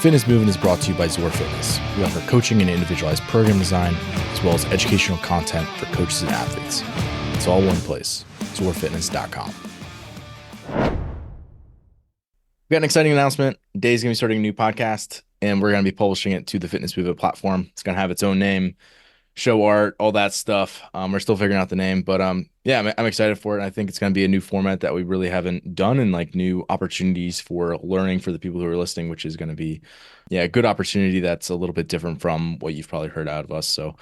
Fitness Movement is brought to you by ZOAR Fitness. We offer coaching and individualized program design, as well as educational content for coaches and athletes. It's all one place, ZOARFitness.com. We got an exciting announcement. Day's going to be starting a new podcast, and we're going to be publishing it to the Fitness Movement platform. It's going to have its own name, show art, all that stuff. We're still figuring out the name, but yeah, I'm excited for it. I think it's going to be a new format that we really haven't done, and like new opportunities for learning for the people who are listening, which is going to be, yeah, a good opportunity that's a little bit different from what you've probably heard out of us. So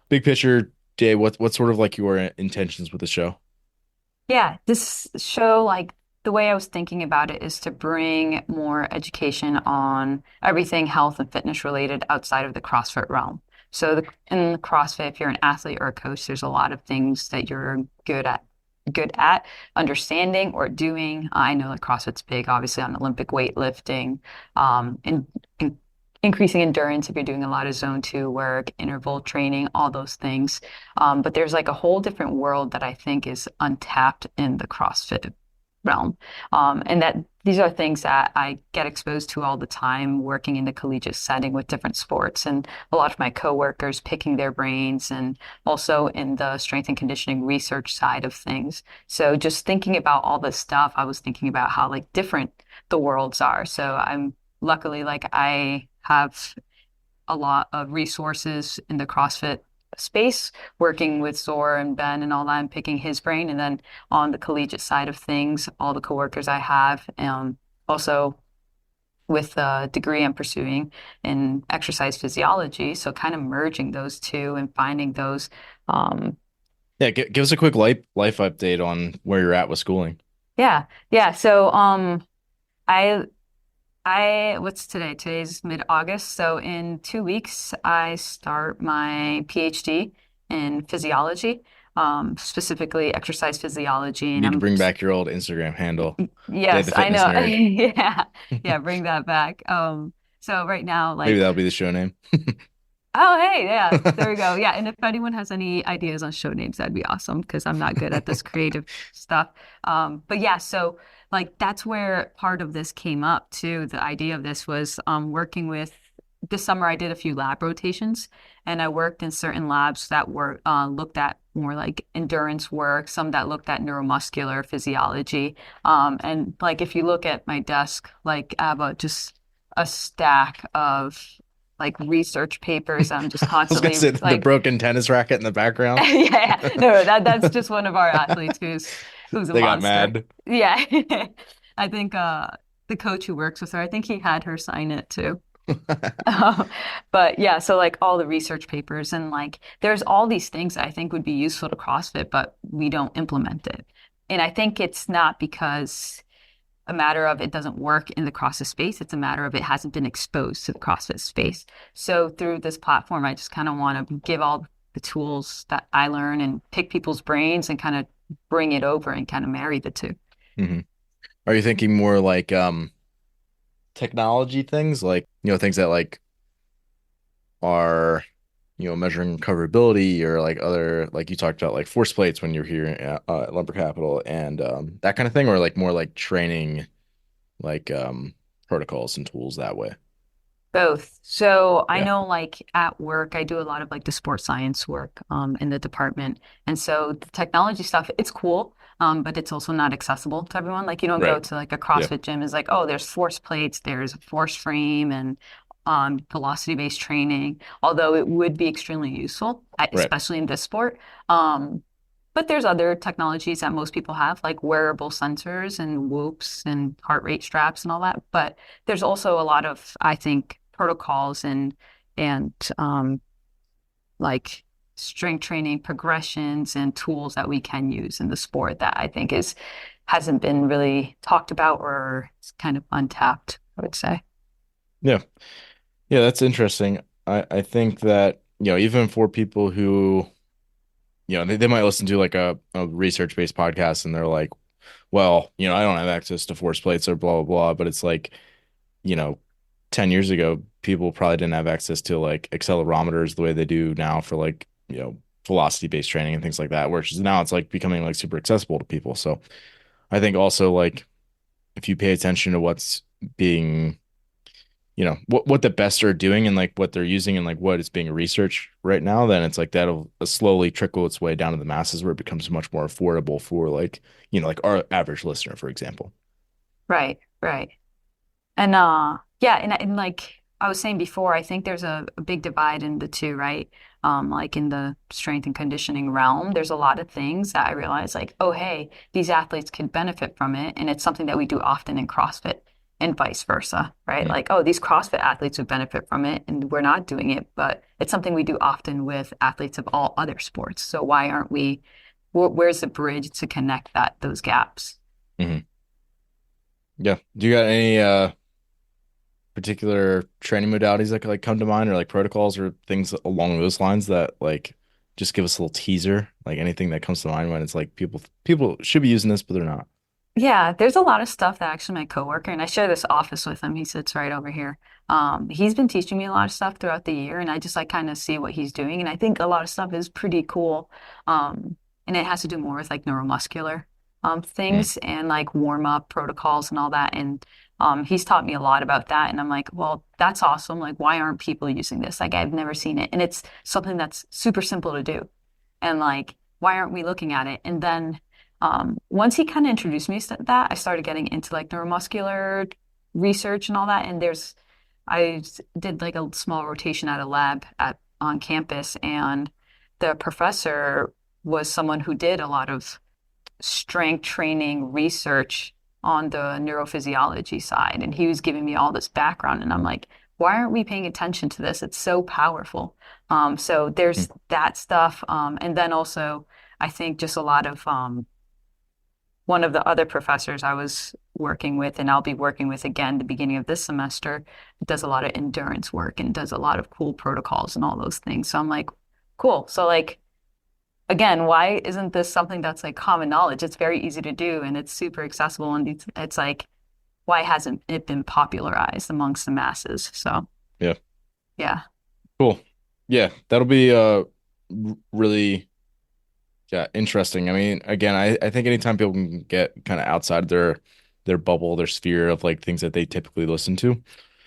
big picture, Jay, what's sort of like your intentions with the show? Yeah, this show, like the way I was thinking about it is to bring more education on everything health and fitness related outside of the CrossFit realm. So in the CrossFit, if you're an athlete or a coach, there's a lot of things that you're good at understanding or doing. I know that CrossFit's big, obviously, on Olympic weightlifting, and increasing endurance if you're doing a lot of zone 2 work, interval training, all those things. But there's like a whole different world that I think is untapped in the CrossFit realm. And that these are things that I get exposed to all the time working in the collegiate setting with different sports, and a lot of my coworkers picking their brains, and also in the strength and conditioning research side of things. So just thinking about all this stuff, I was thinking about how like different the worlds are. So I'm luckily like I have a lot of resources in the CrossFit space, working with ZOAR and Ben and all that, and picking his brain. And then on the collegiate side of things, all the coworkers I have, also with the degree I'm pursuing in exercise physiology. So kind of merging those two and finding those. Yeah, give us a quick life update on where you're at with schooling. Yeah. So I what's today? Today's mid-August. So in 2 weeks, I start my PhD in physiology, specifically exercise physiology. You And need to bring back your old Instagram handle, Day the yes, I Fitness know. Nerd. Yeah, bring that back. So right now, Maybe like, that'll be the show name. oh, hey, yeah, there we go. Yeah, and if anyone has any ideas on show names, that'd be awesome because I'm not good at this creative stuff. But yeah, so like that's where part of this came up too. The idea of this was working with this summer. I did a few lab rotations, and I worked in certain labs that were looked at more like endurance work, some that looked at neuromuscular physiology. And like if you look at my desk, like I have just a stack of like research papers. I'm just I was gonna constantly say the like, broken tennis racket in the background. yeah, no, that's just one of our athletes who's a They got monster. mad. Yeah. I think the coach who works with her, I think he had her sign it too. But yeah, so like all the research papers, and like there's all these things I think would be useful to CrossFit, but we don't implement it. And I think it's not because a matter of it doesn't work in the CrossFit space. It's a matter of it hasn't been exposed to the CrossFit space. So through this platform, I just kind of want to give all the tools that I learn and pick people's brains and kind of bring it over and kind of marry the two. hmm Are you thinking more like technology things, like things that like are measuring recoverability, or like other, like you talked about, like force plates when you're here at Lumber Capital, and that kind of thing, or like more like training, like protocols and tools that way? Both. So I Yeah. know like at work, I do a lot of like the sports science work in the department. And so the technology stuff, it's cool, but it's also not accessible to everyone. Like you don't go Right. to like a Yeah. CrossFit gym, is like, oh, there's force plates, there's a force frame, and velocity-based training, although it would be extremely useful, Right. especially in this sport. Um, but there's other technologies that most people have, like wearable sensors and whoops and heart rate straps and all that. But there's also a lot of, I think, protocols and like strength training progressions and tools that we can use in the sport that I think is hasn't been really talked about, or it's kind of untapped, I would say. Yeah. Yeah, that's interesting. I think that, even for people who, they might listen to like a research-based podcast, and they're like, well, I don't have access to force plates or blah, blah, blah. But it's like, you know, 10 years ago, people probably didn't have access to like accelerometers the way they do now for like, velocity-based training and things like that, which is now it's like becoming like super accessible to people. So I think also like if you pay attention to what's being what the best are doing and like what they're using and like what is being researched right now, then it's like that'll slowly trickle its way down to the masses where it becomes much more affordable for like, like our average listener, for example. Right, right. And yeah, and like I was saying before, I think there's a big divide in the two, right? Like in the strength and conditioning realm, there's a lot of things that I realize like, oh hey, these athletes could benefit from it. And it's something that we do often in CrossFit and vice versa, right? Mm, Like, oh, these CrossFit athletes would benefit from it and we're not doing it, but it's something we do often with athletes of all other sports. So why aren't we, where's the bridge to connect those gaps? mhm. Yeah. Do you got any particular training modalities that could like come to mind or like protocols or things along those lines that like just give us a little teaser, like anything that comes to mind when it's like people should be using this, but they're not. Yeah, there's a lot of stuff that actually my coworker, and I share this office with him. He sits right over here. He's been teaching me a lot of stuff throughout the year, and I just like kind of see what he's doing. And I think a lot of stuff is pretty cool. And it has to do more with like neuromuscular Mm, things and like warm up protocols and all that. And he's taught me a lot about that. And I'm like, well, that's awesome. Like, why aren't people using this? Like, I've never seen it. And it's something that's super simple to do. And like, why aren't we looking at it? And then once he kind of introduced me to that, I started getting into like neuromuscular research and all that. And did like a small rotation at a lab on campus, and the professor was someone who did a lot of strength training research on the neurophysiology side. And he was giving me all this background. And I'm like, why aren't we paying attention to this? It's so powerful. So mm, there's that stuff. And then also, I think just a lot of one of the other professors I was working with, and I'll be working with again the beginning of this semester, does a lot of endurance work and does a lot of cool protocols and all those things. So I'm like, cool. So like again, why isn't this something that's like common knowledge? It's very easy to do and it's super accessible and it's like, why hasn't it been popularized amongst the masses? So yeah. yeah. Cool. Yeah. That'll be really yeah, interesting. I mean, again, I think anytime people can get kind of outside their bubble, their sphere of like things that they typically listen to.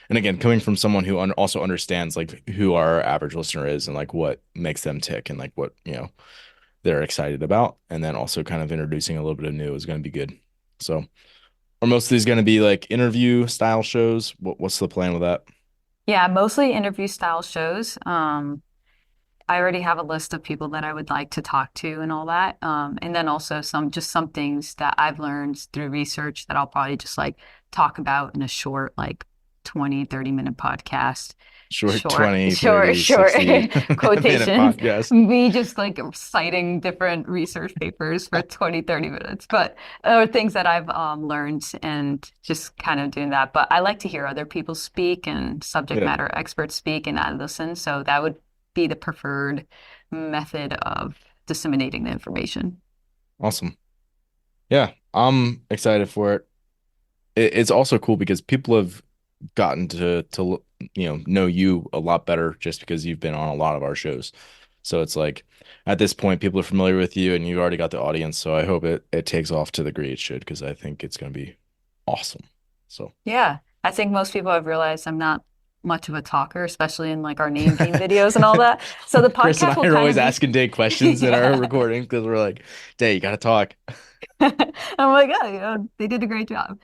And again, coming from someone who also understands like who our average listener is and like what makes them tick and like what, they're excited about, and then also kind of introducing a little bit of new is going to be good. So, are most of these going to be like interview style shows? What's the plan with that? Yeah, mostly interview style shows. I already have a list of people that I would like to talk to and all that. And then also some things that I've learned through research that I'll probably just like talk about in a short, like 20, 30-minute podcast. Short Short, 20, short, 30, short 60 minute quotations. podcast. Me just like citing different research papers for 20, 30 minutes. But things that I've learned and just kind of doing that. But I like to hear other people speak and subject Yeah, matter experts speak and I listen. So that would be the preferred method of disseminating the information. awesome. Yeah, I'm excited for it. It's also cool because people have gotten to know you a lot better just because you've been on a lot of our shows. So it's like at this point, people are familiar with you and you've already got the audience. So I hope it takes off to the degree it should because I think it's going to be awesome. So Yeah, I think most people have realized I'm not much of a talker, especially in like our name game videos and all that. So the Chris and podcast I will are kind always of be, asking Day questions in our yeah. recording because we're like, Day, you got to talk. I'm like, oh, they did a great job.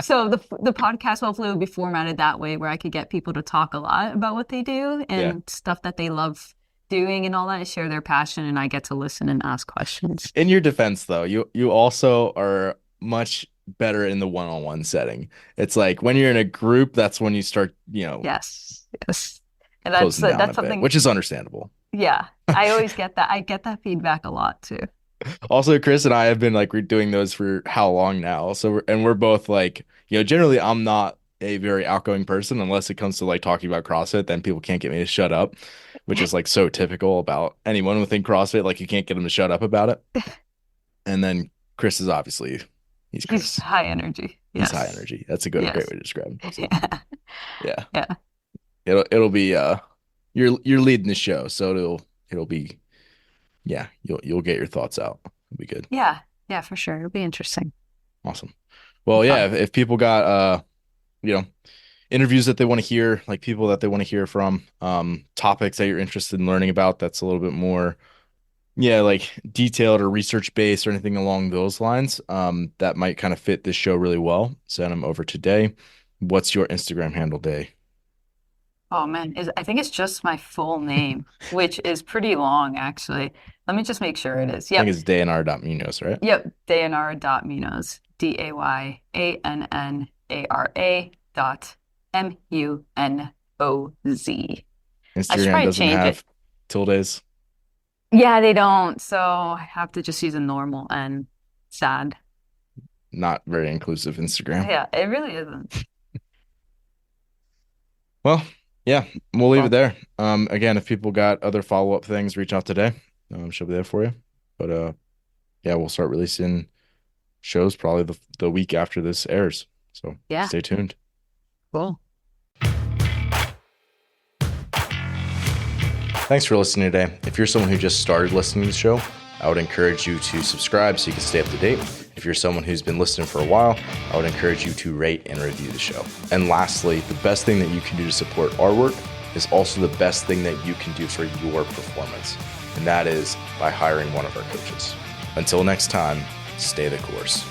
So the podcast hopefully will be formatted that way where I could get people to talk a lot about what they do Yeah. and stuff that they love doing and all that, share their passion, and I get to listen and ask questions. In your defense, though, you also are much better in the one-on-one setting. It's like when you're in a group, that's when you start, Yes, yes. And closing down a that's bit, something, which is understandable. yeah. I always get that. I get that feedback a lot too. Also, Chris and I have been like we're doing those for how long now? So we're both like, generally I'm not a very outgoing person unless it comes to like talking about CrossFit, then people can't get me to shut up, which is like so typical about anyone within CrossFit. Like you can't get them to shut up about it. And then Chris is obviously he's He's Chris. high energy. He's high Yes. energy. That's a great Yes. way to describe him. So Yeah. yeah. Yeah. It'll be you're leading the show, so it'll be yeah, you'll get your thoughts out. It'll be good. Yeah. Yeah, for sure. It'll be interesting. Awesome. Well, yeah, Fun. if people got you know, interviews that they want to hear, like people that they want to hear from, topics that you're interested in learning about. That's a little bit more, yeah, like detailed or research based or anything along those lines. That might kind of fit this show really well. Send them over today. What's your Instagram handle, Day? Oh man, I think it's just my full name, which is pretty long actually. Let me just make sure it is. I think Yep. it's Dayannara.Muñoz, right? Yep. Dayannara.Munoz. Dayannara dot Munoz. I should Instagram probably doesn't change it. have tildes. Yeah, they don't. So I have to just use a normal and sad. Not very inclusive Instagram. Yeah, it really isn't. Well, yeah, we'll leave it Well, there. Again, if people got other follow-up things, reach out today. She'll be there for you. But yeah, we'll start releasing shows probably the week after this airs. So yeah, stay tuned. cool. Thanks for listening today. If you're someone who just started listening to the show, I would encourage you to subscribe so you can stay up to date. If you're someone who's been listening for a while, I would encourage you to rate and review the show. And lastly, the best thing that you can do to support our work is also the best thing that you can do for your performance. And that is by hiring one of our coaches. Until next time, stay the course.